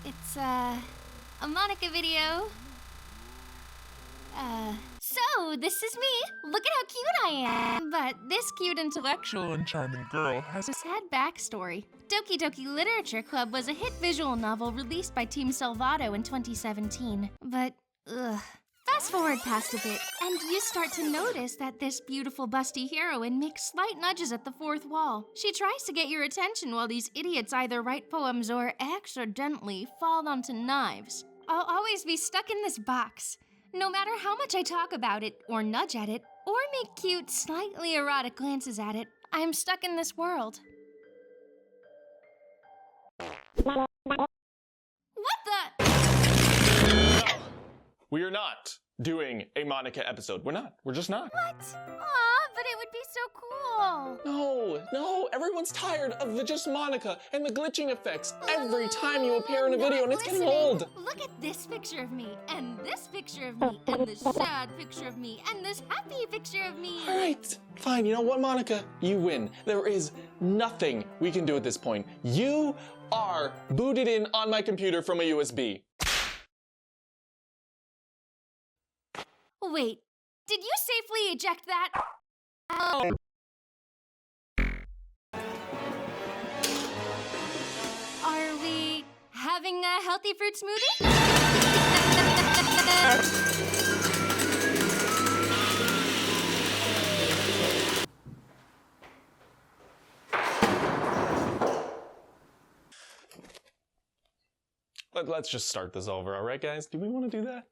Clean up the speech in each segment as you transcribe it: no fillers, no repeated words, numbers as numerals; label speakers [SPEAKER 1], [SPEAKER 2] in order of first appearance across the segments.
[SPEAKER 1] It's, a MONIKA video. So, this is me. Look at how cute I am. But this cute, intellectual, and charming girl has a sad backstory. Doki Doki Literature Club was a hit visual novel released by Team Salvato in 2017. But, fast forward past a bit, and you start to notice that this beautiful busty heroine makes slight nudges at the fourth wall. She tries to get your attention while these idiots either write poems or accidentally fall onto knives. I'll always be stuck in this box. No matter how much I talk about it, or nudge at it, or make cute, slightly erotic glances at it, I'm stuck in this world. What the?
[SPEAKER 2] No, we are not doing a MONIKA episode. We're not. We're just not.
[SPEAKER 1] What? Aw, but it would be so cool.
[SPEAKER 2] No, everyone's tired of the just MONIKA and the glitching effects every time you appear in a video, and it's getting old.
[SPEAKER 1] Look at this picture of me, and this picture of me, and this sad picture of me, and this happy picture of me.
[SPEAKER 2] All right, fine. You know what, MONIKA? You win. There is nothing we can do at this point. You are booted in on my computer from a USB.
[SPEAKER 1] Wait, did you safely eject that? Are we having a healthy fruit smoothie?
[SPEAKER 2] Let's just start this over, all right, guys? Do we want to do that?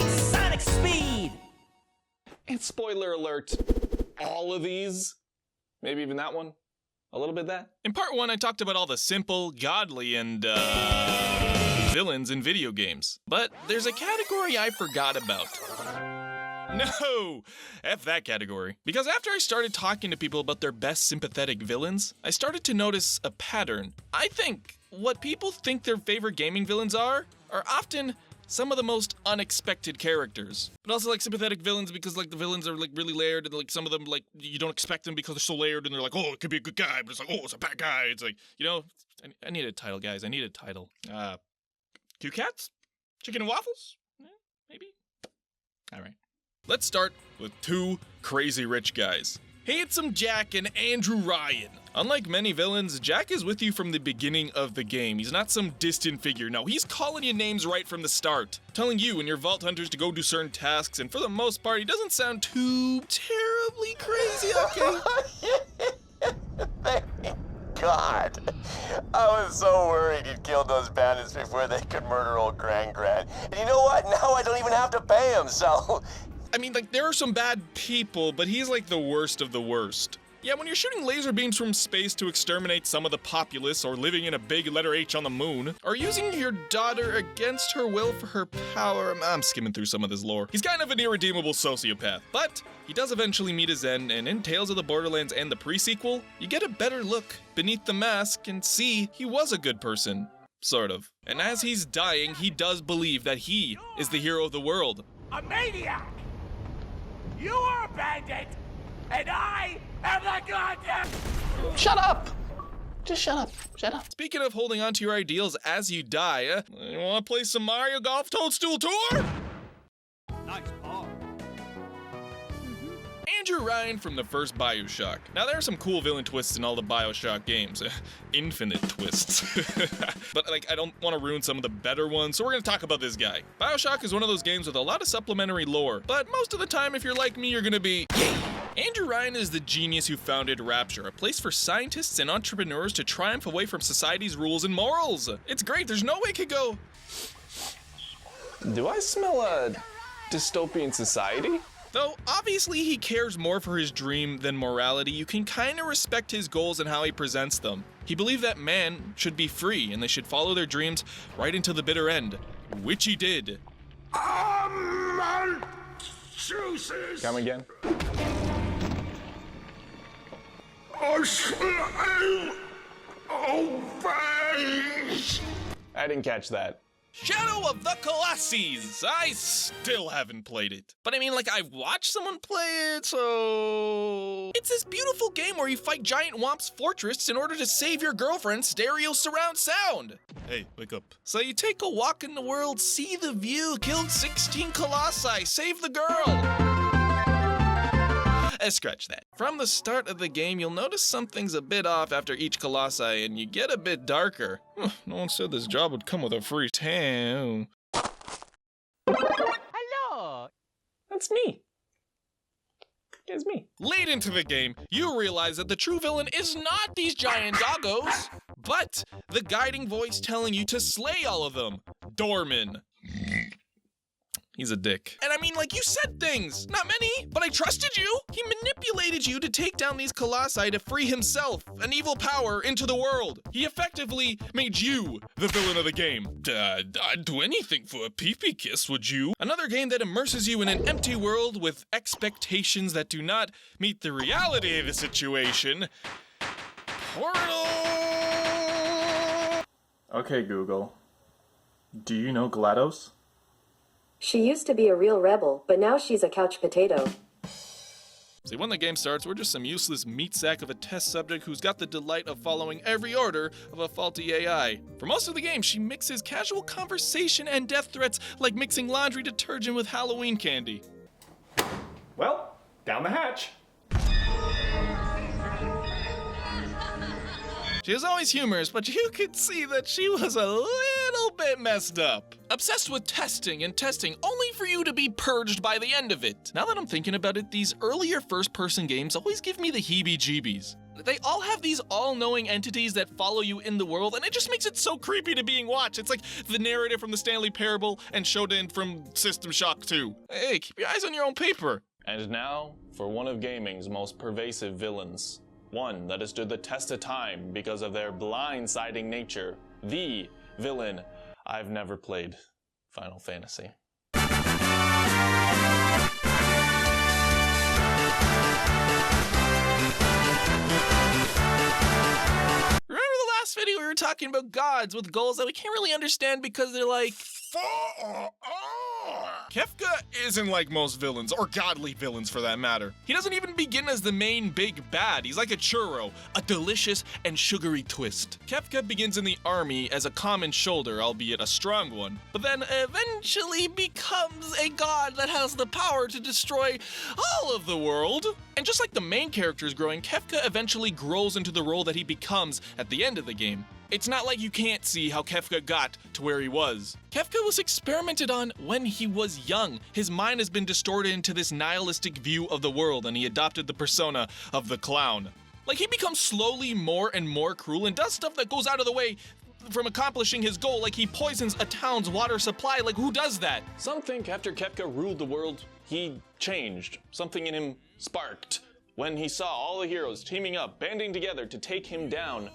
[SPEAKER 3] Sonic speed!
[SPEAKER 2] And spoiler alert, all of these, maybe even that one, a little bit of that.
[SPEAKER 4] In part 1, I talked about all the simple, godly, and, villains in video games. But there's a category I forgot about. No! F that category. Because after I started talking to people about their best sympathetic villains, I started to notice a pattern. I think what people think their favorite gaming villains are often some of the most unexpected characters. But also like sympathetic villains because like the villains are like really layered and like some of them like you don't expect them because they're so layered and they're like, oh, it could be a good guy, but it's like, oh, it's a bad guy. It's like, you know, I need a title, guys. I need a title. Cute cats? Chicken and waffles? Yeah, maybe? All right. Let's start with two crazy rich guys. Handsome Jack and Andrew Ryan. Unlike many villains, Jack is with you from the beginning of the game. He's not some distant figure. No, he's calling you names right from the start. Telling you and your Vault Hunters to go do certain tasks, and for the most part, he doesn't sound too terribly crazy, okay?
[SPEAKER 5] Thank God. I was so worried he'd killed those bandits before they could murder old Gran. And you know what? Now I don't even have to pay him, so...
[SPEAKER 4] I mean, like, there are some bad people, but he's like the worst of the worst. Yeah, when you're shooting laser beams from space to exterminate some of the populace, or living in a big letter H on the moon, or using your daughter against her will for her power, I'm skimming through some of this lore. He's kind of an irredeemable sociopath, but he does eventually meet his end, and in Tales of the Borderlands and the pre-sequel, you get a better look beneath the mask and see he was a good person. Sort of. And as he's dying, he does believe that he is the hero of the world.
[SPEAKER 3] A maniac! You are a bandit, and I am the goddamn...
[SPEAKER 2] Shut up! Just shut up. Shut up.
[SPEAKER 4] Speaking of holding on to your ideals as you die, you wanna play some Mario Golf Toadstool Tour?
[SPEAKER 3] Nice ball.
[SPEAKER 4] Andrew Ryan from the first BioShock. Now there are some cool villain twists in all the BioShock games. Infinite twists. But like, I don't want to ruin some of the better ones, so we're gonna talk about this guy. BioShock is one of those games with a lot of supplementary lore, but most of the time if you're like me, you're gonna be... Andrew Ryan is the genius who founded Rapture, a place for scientists and entrepreneurs to triumph away from society's rules and morals. It's great, there's no way it could go...
[SPEAKER 2] Do I smell a dystopian society?
[SPEAKER 4] Though obviously he cares more for his dream than morality, you can kinda respect his goals and how he presents them. He believed that man should be free and they should follow their dreams right into the bitter end, which he did.
[SPEAKER 2] Come again? I didn't catch that.
[SPEAKER 4] Shadow of the Colossus. I still haven't played it. But I mean, like, I've watched someone play it, so... It's this beautiful game where you fight giant Womp's fortress in order to save your girlfriend's stereo surround sound. Hey, wake up. So you take a walk in the world, see the view, kill 16 Colossi, save the girl. Scratch that. From the start of the game, you'll notice something's a bit off after each Colossi, and you get a bit darker. No one said this job would come with a free tan.
[SPEAKER 3] Hello!
[SPEAKER 2] That's me. It's me.
[SPEAKER 4] Late into the game, you realize that the true villain is not these giant doggos, but the guiding voice telling you to slay all of them, Dorman. He's a dick. And I mean, like, you said things, not many, but I trusted you. He manipulated you to take down these Colossi to free himself, an evil power, into the world. He effectively made you the villain of the game. I'd do anything for a pee-pee kiss, would you? Another game that immerses you in an empty world with expectations that do not meet the reality of the situation. Portal!
[SPEAKER 2] Okay, Google. Do you know GLaDOS?
[SPEAKER 6] She used to be a real rebel, but now she's a couch potato.
[SPEAKER 4] See, when the game starts, we're just some useless meat sack of a test subject who's got the delight of following every order of a faulty AI. For most of the game, she mixes casual conversation and death threats like mixing laundry detergent with Halloween candy.
[SPEAKER 2] Well, down the hatch.
[SPEAKER 4] She was always humorous, but you could see that she was a little bit messed up. Obsessed with testing and testing, only for you to be purged by the end of it. Now that I'm thinking about it, these earlier first-person games always give me the heebie-jeebies. They all have these all-knowing entities that follow you in the world, and it just makes it so creepy to being watched. It's like the narrative from the Stanley Parable and Shodan from System Shock 2. Hey, keep your eyes on your own paper.
[SPEAKER 2] And now, for one of gaming's most pervasive villains. One that has stood the test of time because of their blindsiding nature. The villain. I've never played Final Fantasy.
[SPEAKER 4] Remember the last video we were talking about gods with goals that we can't really understand because they're like... Kefka isn't like most villains, or godly villains for that matter. He doesn't even begin as the main big bad. He's like a churro, a delicious and sugary twist. Kefka begins in the army as a common shoulder, albeit a strong one, but then eventually becomes a god that has the power to destroy all of the world. And just like the main character is growing, Kefka eventually grows into the role that he becomes at the end of the game. It's not like you can't see how Kefka got to where he was. Kefka was experimented on when he was young. His mind has been distorted into this nihilistic view of the world, and he adopted the persona of the clown. Like, he becomes slowly more and more cruel and does stuff that goes out of the way from accomplishing his goal, like he poisons a town's water supply. Like, who does that?
[SPEAKER 2] Some think after Kefka ruled the world, he changed. Something in him sparked. When he saw all the heroes teaming up, banding together to take him down,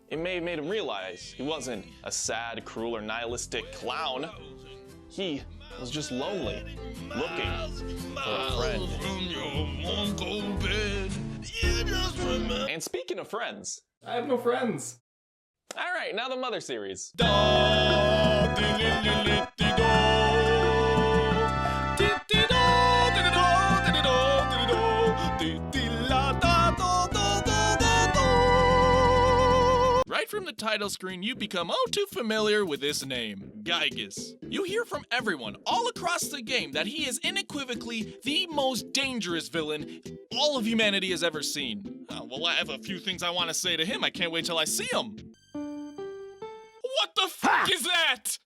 [SPEAKER 2] it may have made him realize he wasn't a sad, cruel, or nihilistic clown. He was just lonely, looking for a friend. And speaking of friends, I have no friends. All right, now the Mother series.
[SPEAKER 4] Right from the title screen, you become all too familiar with this name, Gaius. You hear from everyone all across the game that he is unequivocally the most dangerous villain all of humanity has ever seen. Well, I have a few things I want to say to him. I can't wait till I see him. What the fuck is that?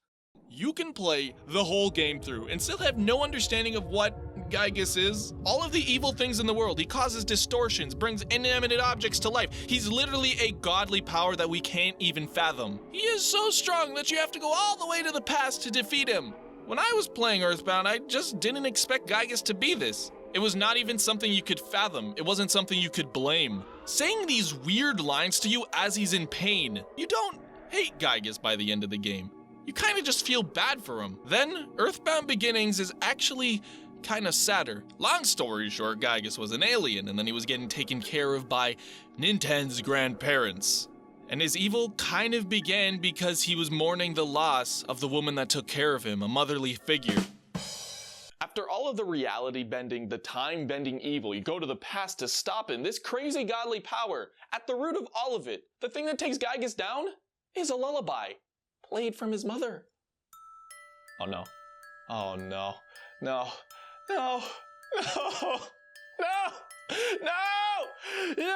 [SPEAKER 4] You can play the whole game through and still have no understanding of what Gaius is. All of the evil things in the world. He causes distortions, brings inanimate objects to life. He's literally a godly power that we can't even fathom. He is so strong that you have to go all the way to the past to defeat him. When I was playing Earthbound, I just didn't expect Gaius to be this. It was not even something you could fathom. It wasn't something you could blame. Saying these weird lines to you as he's in pain. You don't hate Gaius by the end of the game. You kind of just feel bad for him. Then, Earthbound Beginnings is actually kind of sadder. Long story short, Gaius was an alien, and then he was getting taken care of by Nintendo's grandparents. And his evil kind of began because he was mourning the loss of the woman that took care of him, a motherly figure.
[SPEAKER 2] After all of the reality bending, the time bending evil, you go to the past to stop him. This crazy godly power, at the root of all of it, the thing that takes Gaius down, is a lullaby, played from his mother. Oh no. Oh no. No. No. No. No. No. No.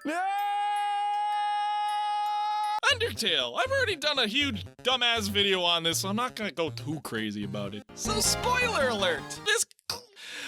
[SPEAKER 2] No.
[SPEAKER 4] Undertale! I've already done a huge dumbass video on this, so I'm not gonna go too crazy about it. So spoiler alert!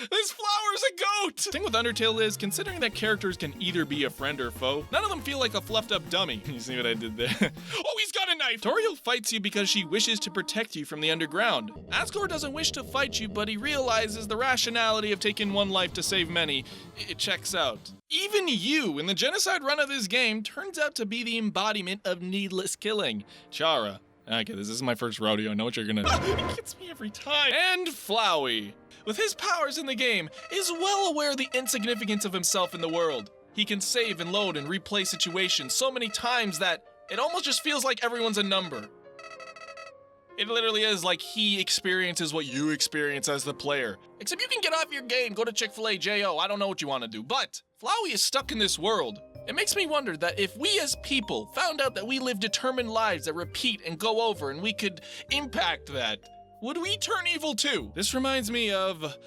[SPEAKER 4] This flower's a goat! The thing with Undertale is, considering that characters can either be a friend or foe, none of them feel like a fluffed up dummy. You see what I did there? Oh, he's got a knife! Toriel fights you because she wishes to protect you from the underground. Asgore doesn't wish to fight you, but he realizes the rationality of taking one life to save many. It checks out. Even you, in the genocide run of this game, turns out to be the embodiment of needless killing. Chara. Okay, this is my first rodeo. I know what you're gonna do. It gets me every time. And Flowey, with his powers in the game, is well aware of the insignificance of himself in the world. He can save and load and replay situations so many times that it almost just feels like everyone's a number. It literally is like he experiences what you experience as the player. Except you can get off your game, go to Chick-fil-A, J.O., I don't know what you want to do. But Flowey is stuck in this world. It makes me wonder that if we as people found out that we live determined lives that repeat and go over and we could impact that, would we turn evil too? This reminds me of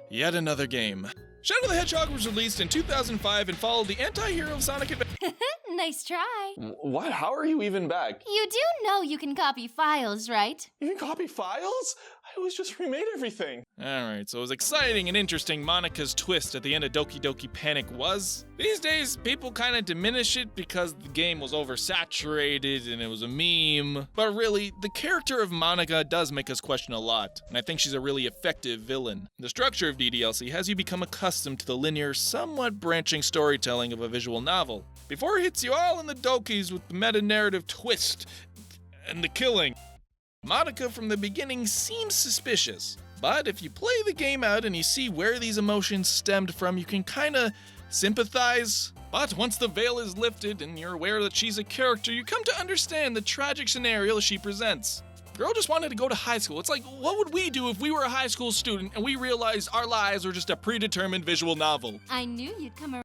[SPEAKER 4] yet another game. Shadow the Hedgehog was released in 2005 and followed the anti-hero of Sonic Adventure.
[SPEAKER 1] Nice try.
[SPEAKER 2] What? How are you even back?
[SPEAKER 1] You do know you can copy files, right?
[SPEAKER 2] You can copy files? I always just remade everything.
[SPEAKER 4] Alright, so as exciting and interesting MONIKA's twist at the end of Doki Doki Panic was, these days people kind of diminish it because the game was oversaturated and it was a meme. But really, the character of MONIKA does make us question a lot, and I think she's a really effective villain. The structure of DDLC has you become accustomed to the linear, somewhat branching storytelling of a visual novel, before it hits you all in the Dokis with the meta-narrative twist and the killing. MONIKA from the beginning seems suspicious, but if you play the game out and you see where these emotions stemmed from, you can kinda sympathize. But once the veil is lifted and you're aware that she's a character, you come to understand the tragic scenario she presents. The girl just wanted to go to high school. It's like, what would we do if we were a high school student and we realized our lives were just a predetermined visual novel?
[SPEAKER 1] I knew you'd come around.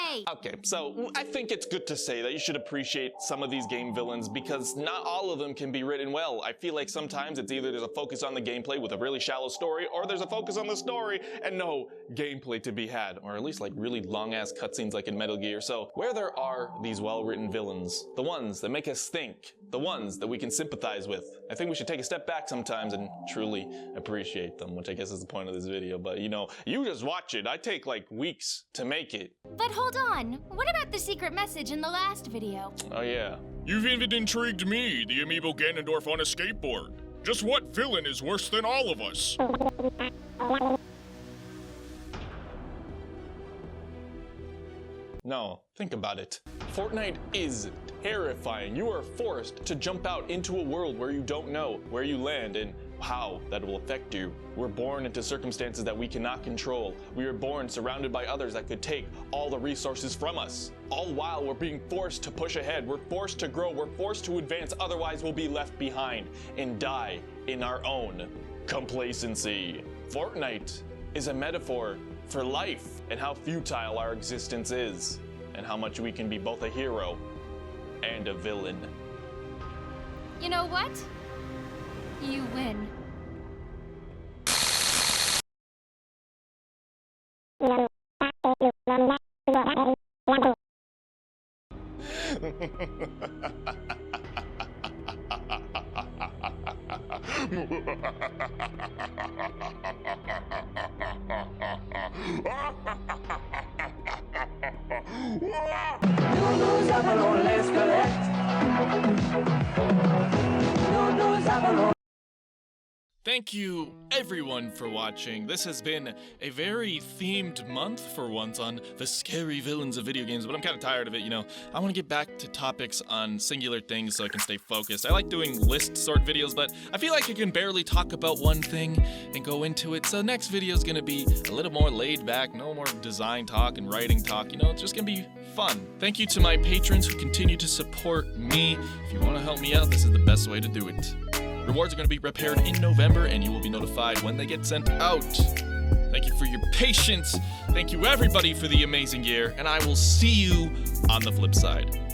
[SPEAKER 1] Hey!
[SPEAKER 2] Okay, so I think it's good to say that you should appreciate some of these game villains because not all of them can be written well. I feel like sometimes it's either there's a focus on the gameplay with a really shallow story, or there's a focus on the story and no gameplay to be had, or at least like really long-ass cutscenes like in Metal Gear. So where there are these well-written villains, the ones that make us think, the ones that we can sympathize with, I think we should take a step back sometimes and truly appreciate them, which I guess is the point of this video. But you know, you just watch it. I take like weeks to make it.
[SPEAKER 1] But hold on, what about the secret message in the last video?
[SPEAKER 2] Oh yeah.
[SPEAKER 7] You've even intrigued me, the amiibo Ganondorf on a skateboard. Just what villain is worse than all of us?
[SPEAKER 2] No, think about it. Fortnite is terrifying. You are forced to jump out into a world where you don't know where you land and how that will affect you. We're born into circumstances that we cannot control. We are born surrounded by others that could take all the resources from us. All while we're being forced to push ahead. We're forced to grow. We're forced to advance. Otherwise we'll be left behind and die in our own complacency. Fortnite is a metaphor for life and how futile our existence is and how much we can be both a hero and a villain.
[SPEAKER 1] You know what? You win.
[SPEAKER 4] Thank you, everyone, for watching. This has been a very themed month for once on the scary villains of video games, but I'm kind of tired of it, you know. I want to get back to topics on singular things so I can stay focused. I like doing list sort videos, but I feel like I can barely talk about one thing and go into it. So next video is going to be a little more laid back, no more design talk and writing talk, you know, it's just going to be fun. Thank you to my patrons who continue to support me. If you want to help me out, this is the best way to do it. Rewards are going to be prepared in November, and you will be notified when they get sent out. Thank you for your patience. Thank you, everybody, for the amazing year, and I will see you on the flip side.